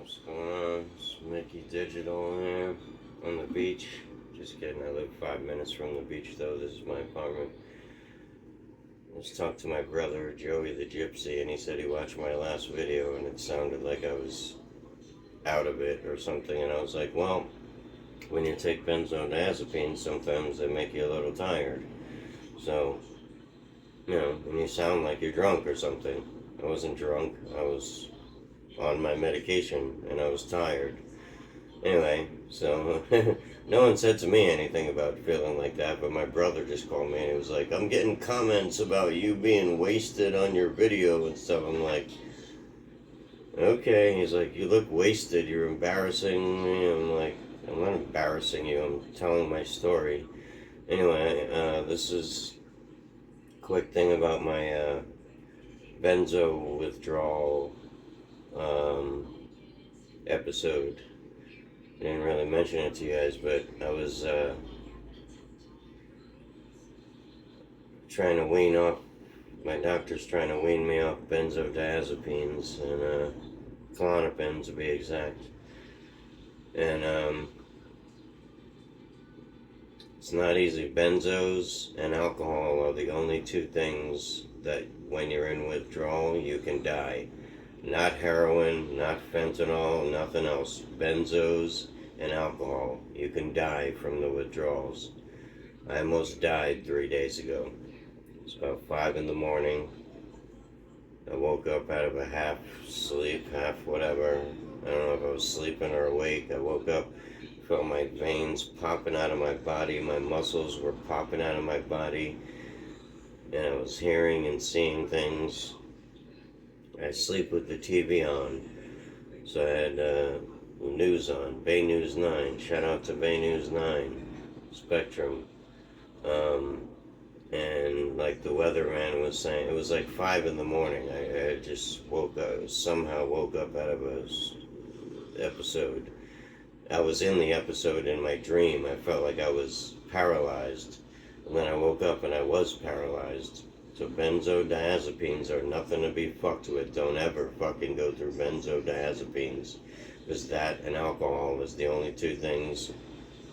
What's going on? It's Mickey Digital here on the beach. Just kidding, I live 5 minutes from the beach though. This is my apartment. I just talked to my brother, Joey the Gypsy, and he said he watched my last video and it sounded like I was out of it or something. And I was like, well, when you take benzodiazepine, sometimes they make you a little tired. So, when you sound like you're drunk or something. I wasn't drunk. I was on my medication and I was tired. Anyway, so no one said to me anything about feeling like that, but my brother just called me and he was like, I'm getting comments about you being wasted on your video and stuff. I'm like, okay. He's like, you look wasted, you're embarrassing me. I'm like, I'm not embarrassing you, I'm telling my story. Anyway, this is a quick thing about my Benzo withdrawal episode. I didn't really mention it to you guys, but I was trying to wean off, my doctor's trying to wean me off benzodiazepines and Klonopin to be exact. And it's not easy. Benzos and alcohol are the only two things that when you're in withdrawal you can die. Not heroin, not fentanyl, nothing else. Benzos and alcohol. You can die from the withdrawals. I almost died 3 days ago. It's about 5 in the morning. I woke up out of a half sleep, half whatever. I don't know if I was sleeping or awake. I woke up, felt my veins popping out of my body. My muscles were popping out of my body. And I was hearing and seeing things. I sleep with the TV on, so I had news on, Bay News 9, shout out to Bay News 9, Spectrum, and like the weatherman was saying, it was like 5 in the morning, I just woke up, somehow woke up out of a episode. I was in the episode in my dream. I felt like I was paralyzed, and then I woke up and I was paralyzed. So benzodiazepines are nothing to be fucked with. Don't ever fucking go through benzodiazepines. Because that and alcohol is the only two things,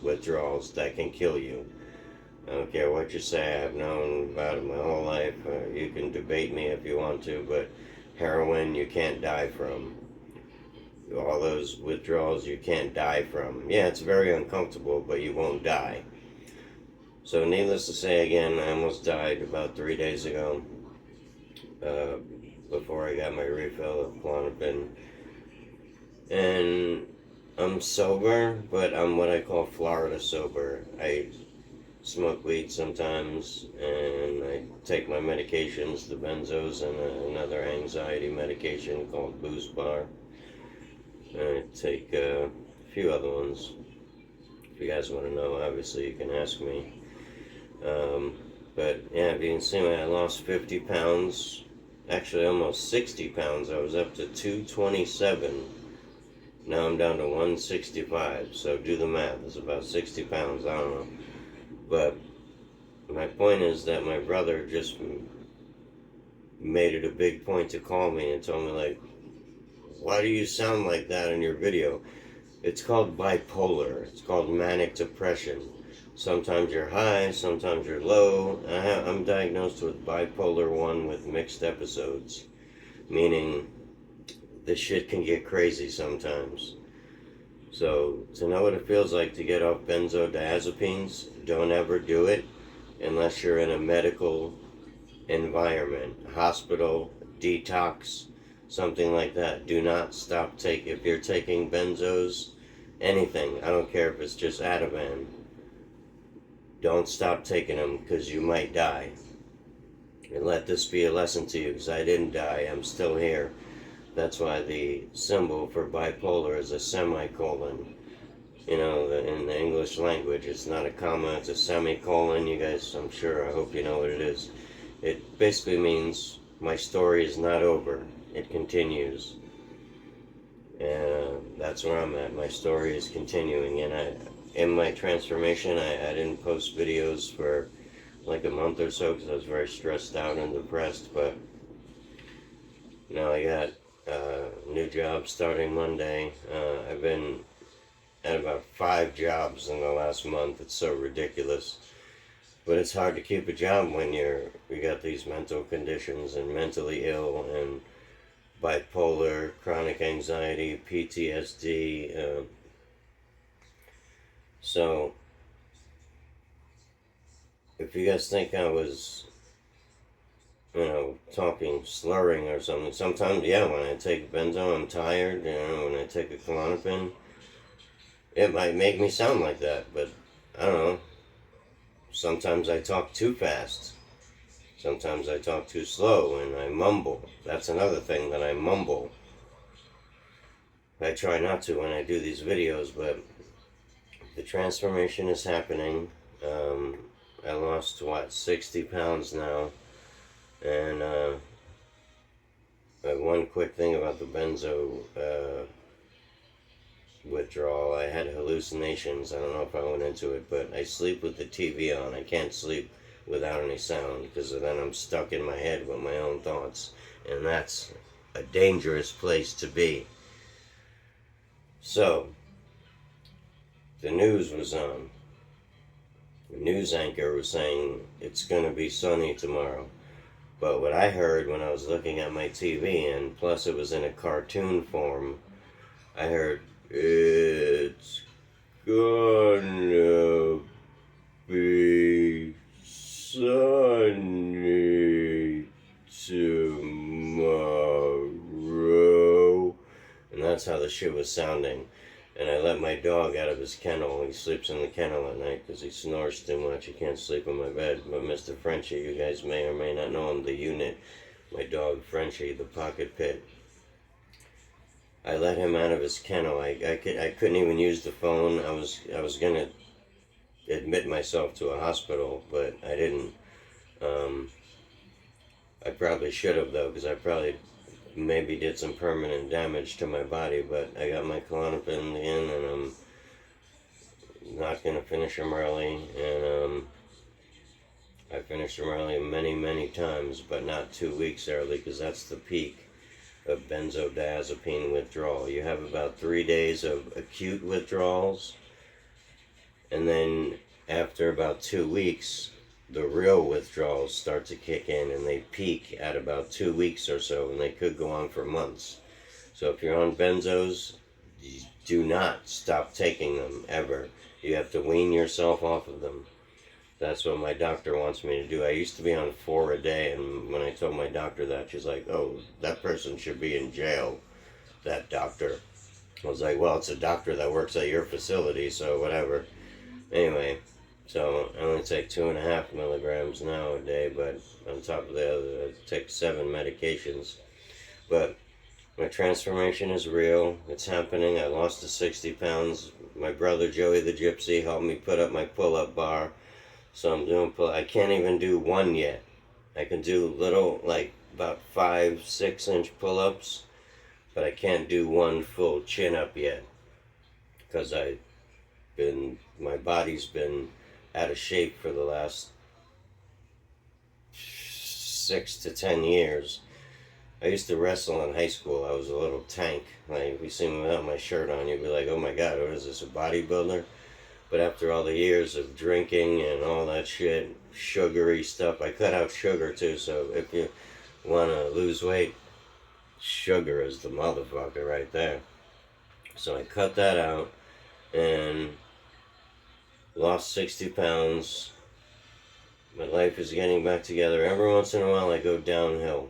withdrawals, that can kill you. I don't care what you say. I've known about it my whole life. You can debate me if you want to, but heroin you can't die from. All those withdrawals you can't die from. Yeah, it's very uncomfortable, but you won't die. So needless to say, again, I almost died about 3 days ago, before I got my refill of Klonopin. And I'm sober, but I'm what I call Florida sober. I smoke weed sometimes, and I take my medications, the benzos, and another anxiety medication called Boost Bar. And I take a few other ones. If you guys want to know, obviously you can ask me. But yeah, if you can see me, I lost 50 pounds, actually almost 60 pounds. I was up to 227. Now I'm down to 165. So do the math. It's about 60 pounds. I don't know. But my point is that my brother just made it a big point to call me and told me, like, why do you sound like that in your video? It's called bipolar. It's called manic depression. Sometimes you're high, sometimes you're low. I'm diagnosed with bipolar 1 with mixed episodes, meaning the shit can get crazy sometimes. So to know what it feels like to get off benzodiazepines, don't ever do it unless you're in a medical environment, hospital, detox, something like that. Do not stop taking, if you're taking benzos, anything, I don't care if it's just Ativan, don't stop taking them because you might die. And let this be a lesson to you, because I didn't die, I'm still here. That's why the symbol for bipolar is a semicolon. You know, in the English language, it's not a comma, it's a semicolon. You guys, I'm sure, I hope you know what it is. It basically means my story is not over, it continues. And that's where I'm at. My story is continuing, and in my transformation, I didn't post videos for like a month or so because I was very stressed out and depressed, but now I got new job starting Monday. I've been at about 5 jobs in the last month. It's so ridiculous. But it's hard to keep a job when you got these mental conditions and mentally ill and bipolar, chronic anxiety, PTSD. So, if you guys think I was, talking, slurring or something, sometimes, yeah, when I take Benzo, I'm tired, when I take a Klonopin, it might make me sound like that, but I don't know. Sometimes I talk too fast. Sometimes I talk too slow and I mumble. That's another thing, that I mumble. I try not to when I do these videos, but the transformation is happening. I lost, 60 pounds now. And one quick thing about the Benzo withdrawal, I had hallucinations. I don't know if I went into it, but I sleep with the TV on. I can't sleep without any sound, because then I'm stuck in my head with my own thoughts, and that's a dangerous place to be. So, the news was on. The news anchor was saying it's going to be sunny tomorrow. But what I heard when I was looking at my TV, and plus it was in a cartoon form, I heard, it's gonna be sunny tomorrow. And that's how the shit was sounding. And I let my dog out of his kennel. He sleeps in the kennel at night because he snores too much. He can't sleep in my bed. But Mr. Frenchie, you guys may or may not know him, the unit. My dog Frenchie, the pocket pit. I let him out of his kennel. I couldn't even use the phone. I was gonna admit myself to a hospital, but I didn't. I probably should have, though, because I probably maybe did some permanent damage to my body. But I got my Klonopin in, and I'm not gonna finish them early. And I finished them early many times, but not 2 weeks early, because that's the peak of benzodiazepine withdrawal. You have about 3 days of acute withdrawals, and then after about 2 weeks, the real withdrawals start to kick in, and they peak at about 2 weeks or so, and they could go on for months. So if you're on benzos, do not stop taking them, ever. You have to wean yourself off of them. That's what my doctor wants me to do. I used to be on 4 a day, and when I told my doctor that, she's like, oh, that person should be in jail, that doctor. I was like, well, it's a doctor that works at your facility, so whatever. Anyway, so I only take 2.5 milligrams now a day, but on top of the other, I take 7 medications. But my transformation is real. It's happening. I lost the 60 pounds. My brother Joey the Gypsy helped me put up my pull-up bar. So I'm doing I can't even do one yet. I can do little, like about 5-6 inch pull-ups, but I can't do one full chin-up yet, because my body's been out of shape for the last 6 to 10 years. I used to wrestle in high school. I was a little tank. Like, if you see me without my shirt on, you'd be like, oh my god, what is this, a bodybuilder? But after all the years of drinking and all that shit, sugary stuff, I cut out sugar too, so if you want to lose weight, sugar is the motherfucker right there. So I cut that out and lost 60 pounds. My life is getting back together. Every once in a while I go downhill.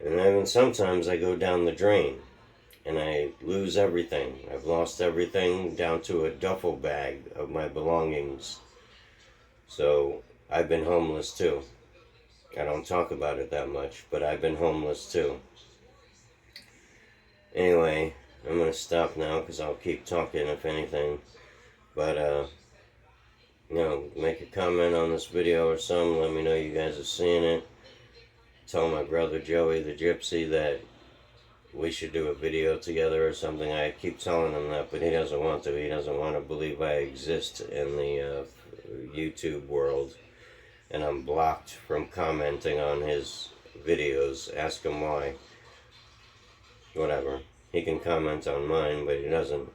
And then sometimes I go down the drain. And I lose everything. I've lost everything down to a duffel bag of my belongings. So I've been homeless too. I don't talk about it that much, but I've been homeless too. Anyway, I'm going to stop now because I'll keep talking if anything. But, make a comment on this video or something. Let me know you guys are seeing it. Tell my brother Joey the Gypsy that we should do a video together or something. I keep telling him that, but he doesn't want to. He doesn't want to believe I exist in the YouTube world. And I'm blocked from commenting on his videos. Ask him why. whatever. He can comment on mine, but he doesn't.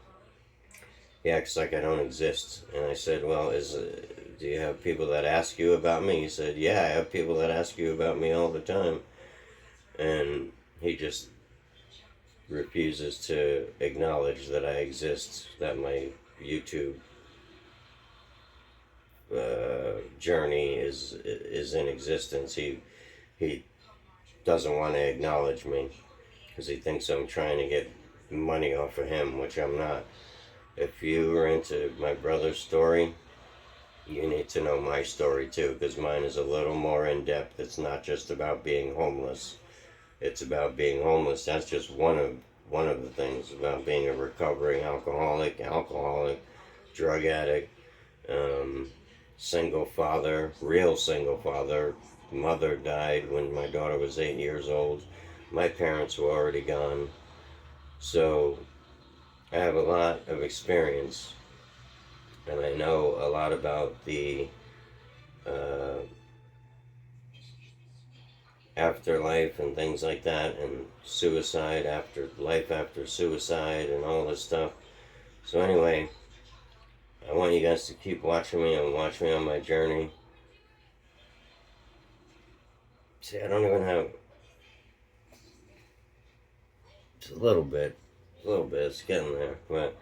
He acts like I don't exist. And I said, well, do you have people that ask you about me? He said, yeah, I have people that ask you about me all the time. And he just refuses to acknowledge that I exist, that my YouTube journey is in existence. He doesn't want to acknowledge me because he thinks I'm trying to get money off of him, which I'm not. If you are into my brother's story, you need to know my story too, because mine is a little more in depth. It's not just about being homeless. It's about being homeless. That's just one of the things. About being a recovering alcoholic, drug addict, single father, real single father. Mother died when my daughter was 8 years old. My parents were already gone. So I have a lot of experience, and I know a lot about the afterlife and things like that, and suicide, after life after suicide, and all this stuff. So anyway, I want you guys to keep watching me and watch me on my journey. See, I don't even have... It's a little bit. It's getting there, but...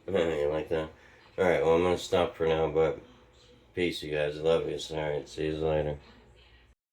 You like that? Alright, well, I'm going to stop for now, but peace, you guys. Love you. Alright, see you later.